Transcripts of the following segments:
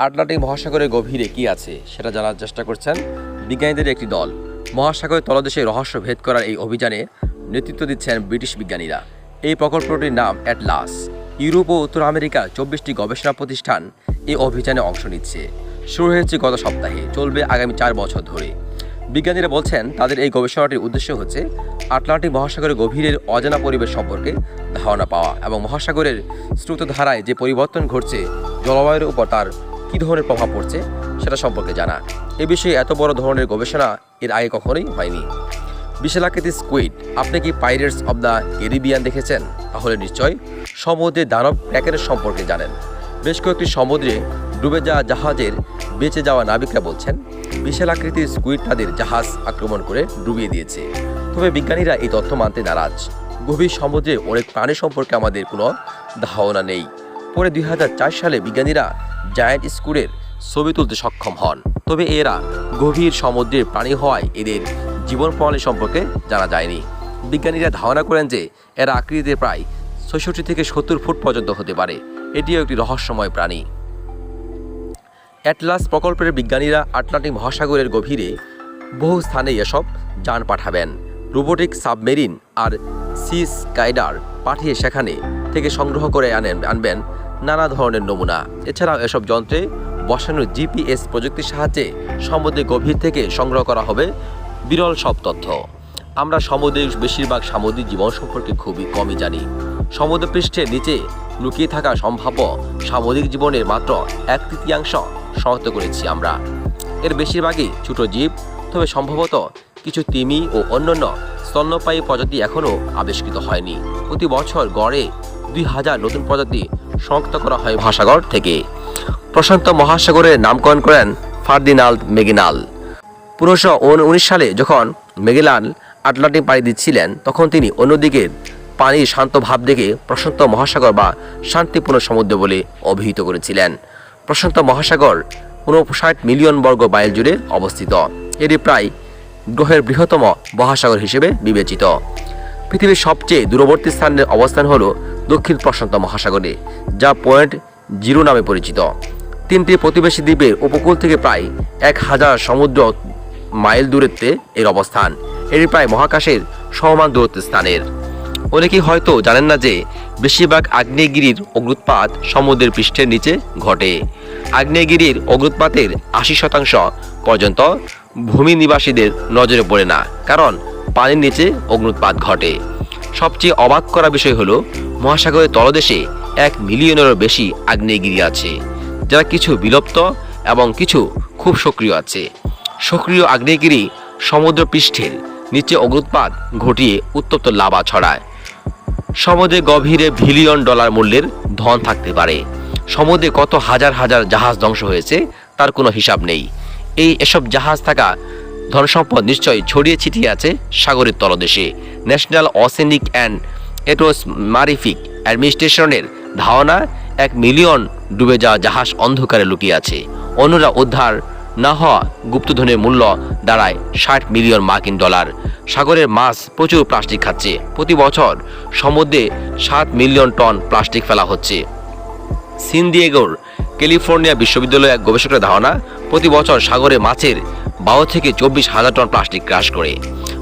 Atlantic মহাসাগরের গভীরে কি আছে সেটা জানার চেষ্টা করছেন বিজ্ঞানীদের একটি দল। মহাসাগরের তলদেশে রহস্য ভেদ করার এই অভিযানে নেতৃত্ব দিচ্ছেন ব্রিটিশ বিজ্ঞানীরা। এই প্রকল্পটির নাম অ্যাটলাস। ইউরোপ ও উত্তর আমেরিকার 24টি গবেষণা প্রতিষ্ঠান এই অভিযানে অংশ নিচ্ছে। শুরু হয়েছে গত সপ্তাহে, চলবে আগামী 4 বছর ধরে। বিজ্ঞানীরা বলছেন তাদের এই গবেষণাটির উদ্দেশ্য হচ্ছে আটলান্টিক মহাসাগরের গভীরের অজানা পরিবেশ সম্পর্কে ধারণা পাওয়া এবং মহাসাগরের স্রোতধারায় যে পরিবর্তন ঘটছে, জলবায়ুর উপর তার কী ধরনের প্রভাব পড়ছে সেটা সম্পর্কে জানা। এ বিষয়ে এত বড় ধরনের গবেষণা এর আগে কখনোই হয়নি। বিশালাকৃতির স্কুইড। আপনি কি পাইরেটস অব দ্য ক্যারিবিয়ান দেখেছেন? তাহলে নিশ্চয় সমুদ্রের দানব ক্র্যাকের সম্পর্কে জানেন। বেশ কয়েকটি সমুদ্রে ডুবে যাওয়া জাহাজের বেঁচে যাওয়া নাবিকরা বলছেন বিশালাকৃতির স্কুইড তাদের জাহাজ আক্রমণ করে ডুবিয়ে দিয়েছে। তবে বিজ্ঞানীরা এই তথ্য মানতে নারাজ। গভীর সমুদ্রে অনেক প্রাণী সম্পর্কে আমাদের কোনো ধারণা নেই। পরে 2004 সালে বিজ্ঞানীরা জায়ান্ট স্কুইডের ছবি তুলতে সক্ষম হন। তবে এরা গভীর সমুদ্রের প্রাণী হওয়ায় এদের জীবন প্রণালী সম্পর্কে জানা যায়নি। বিজ্ঞানীরা ধারণা করেন যে এরা আকৃতিতে প্রায় 66 থেকে 70 ফুট পর্যন্ত হতে পারে। এটিও একটি রহস্যময় প্রাণী। অ্যাটলাস প্রকল্পের বিজ্ঞানীরা আটলান্টিক মহাসাগরের গভীরে বহু স্থানে এসব যান পাঠাবেন। রোবোটিক সাবমেরিন আর সি স্কাইডার পাঠিয়ে সেখানে থেকে সংগ্রহ করে আনবেন নানা ধরনের নমুনা। এছাড়াও এসব যন্ত্রে বসানো জিপিএস প্রযুক্তির সাহায্যে সমুদ্রের গভীর থেকে সংগ্রহ করা হবে বিরল সব তথ্য। আমরা সমুদ্রের বেশিরভাগ সামুদ্রিক জীবন সম্পর্কে খুবই কমই জানি। সমুদ্রপৃষ্ঠের নিচে লুকিয়ে থাকা সম্ভাব্য সামুদ্রিক জীবনের মাত্র 1/3 শনাক্ত করেছি আমরা। এর বেশিরভাগই ছোট জীব, তবে সম্ভবত কিছু তিমি ও অন্যান্য স্তন্যপায়ী প্রজাতি এখনও আবিষ্কৃত হয়নি। প্রতি বছর গড়ে 2000 নতুন প্রজাতি শনাক্ত করা হয় মহাসাগর থেকে। প্রশান্ত মহাসাগরের নামকরণ করেন ফার্দিনান্দ ম্যাগেলান। 1519 সালে যখন ম্যাগেলান আটলান্টিক পাড়ি দিচ্ছিলেন, তখন তিনি অন্যদিকের পানির শান্ত ভাব দেখে প্রশান্ত মহাসাগর বা শান্তিপূর্ণ সমুদ্র বলে অভিহিত করেছিলেন। প্রশান্ত মহাসাগর 59 মিলিয়ন বর্গ মাইল জুড়ে অবস্থিত। এটি প্রায় গ্রহের বৃহত্তম মহাসাগর হিসেবে বিবেচিত। পৃথিবীর সবচেয়ে দূরবর্তী স্থানের অবস্থান হল দক্ষিণ প্রশান্ত মহাসাগরে, যা পয়েন্ট 0 নামে পরিচিত। 3টি প্রতিবেশী দ্বীপের উপকূল থেকে প্রায় 1000 সমুদ্র মাইল দূরত্বে এর অবস্থান। এটি প্রায় মহাকাশের সমান দূরত্বের স্থানের। অনেকেই হয়তো জানেন না যে বেশিরভাগ আগ্নেয়গিরির অগ্নুৎপাত সমুদ্রের পৃষ্ঠের নিচে ঘটে। আগ্নেয়গিরির অগ্নুৎপাতের 80% পর্যন্ত ভূমি নিবাসীদের নজরে পড়ে না, কারণ পানির নিচে অগ্নুৎপাত ঘটে। সবচেয়ে অবাক করা বিষয় হলো মহাসাগরের তলদেশে 1 মিলিয়নেরও বেশি আগ্নেয়গিরি আছে, যারা কিছু বিলুপ্ত এবং কিছু খুব সক্রিয় আছে। সক্রিয় আগ্নেয়গিরি সমুদ্র পৃষ্ঠের নিচে অগ্নুৎপাত ঘটিয়ে উত্তপ্ত লাভা ছড়ায়। সমুদ্রের গভীরে $বিলিয়ন মূল্যের ধন থাকতে পারে। সমুদ্রে কত হাজার হাজার জাহাজ ধ্বংস হয়েছে তার কোনো হিসাব নেই। এসব জাহাজ থাকা ধনসম্পদ নিশ্চয়ই ছড়িয়ে ছিটিয়ে আছে সাগরের তলদেশে। ন্যাশনাল ওশেনিক অ্যান্ড এটমসফেরিক অ্যাডমিনিস্ট্রেশনের ধারণা 1 মিলিয়ন ডুবে যাওয়া জাহাজ অন্ধকারে লুকিয়ে আছে। অন্যরা উদ্ধার না হওয়া গুপ্তধনের মূল্য দাঁড়ায় $60 মিলিয়ন মার্কিন। সাগরের মাছ প্রচুর প্লাস্টিক খাচ্ছে। প্রতি বছর সমুদ্রে 7 মিলিয়ন টন প্লাস্টিক ফেলা হচ্ছে। সান দিয়েগোর ক্যালিফোর্নিয়া বিশ্ববিদ্যালয়ের এক গবেষকের ধারণা প্রতি বছর সাগরে মাছের 12 থেকে 24,000 টন প্লাস্টিক গ্রাস করে।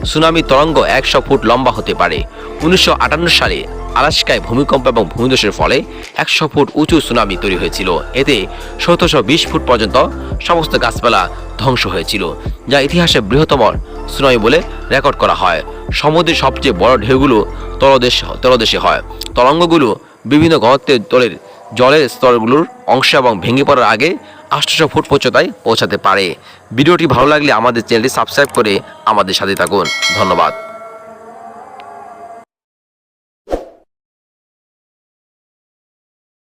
সুনামি তরঙ্গ 100 ফুট লম্বা হতে পারে। 1958 সালে আলাস্কায় ভূমিকম্প এবং ভূমিধসের ফলে 100 ফুট উঁচু সুনামি তৈরি হয়েছিল। এতে 1720 ফুট পর্যন্ত সমস্ত গাছপালা ধ্বংস হয়েছিল, যা ইতিহাসে বৃহত্তম সুনামি বলে রেকর্ড করা হয়। সমুদ্রের সবচেয়ে বড় ঢেউগুলো তলদেশে হয়। তরঙ্গগুলো বিভিন্ন ঘনত্বের জলের স্তরগুলোর অংশ এবং ভেঙে পড়ার আগে 800 ফুট উচ্চতায় পৌঁছাতে পারে। ভিডিওটি ভালো লাগলে আমাদের চ্যানেলটি সাবস্ক্রাইব করে আমাদের সাথে থাকুন। ধন্যবাদ।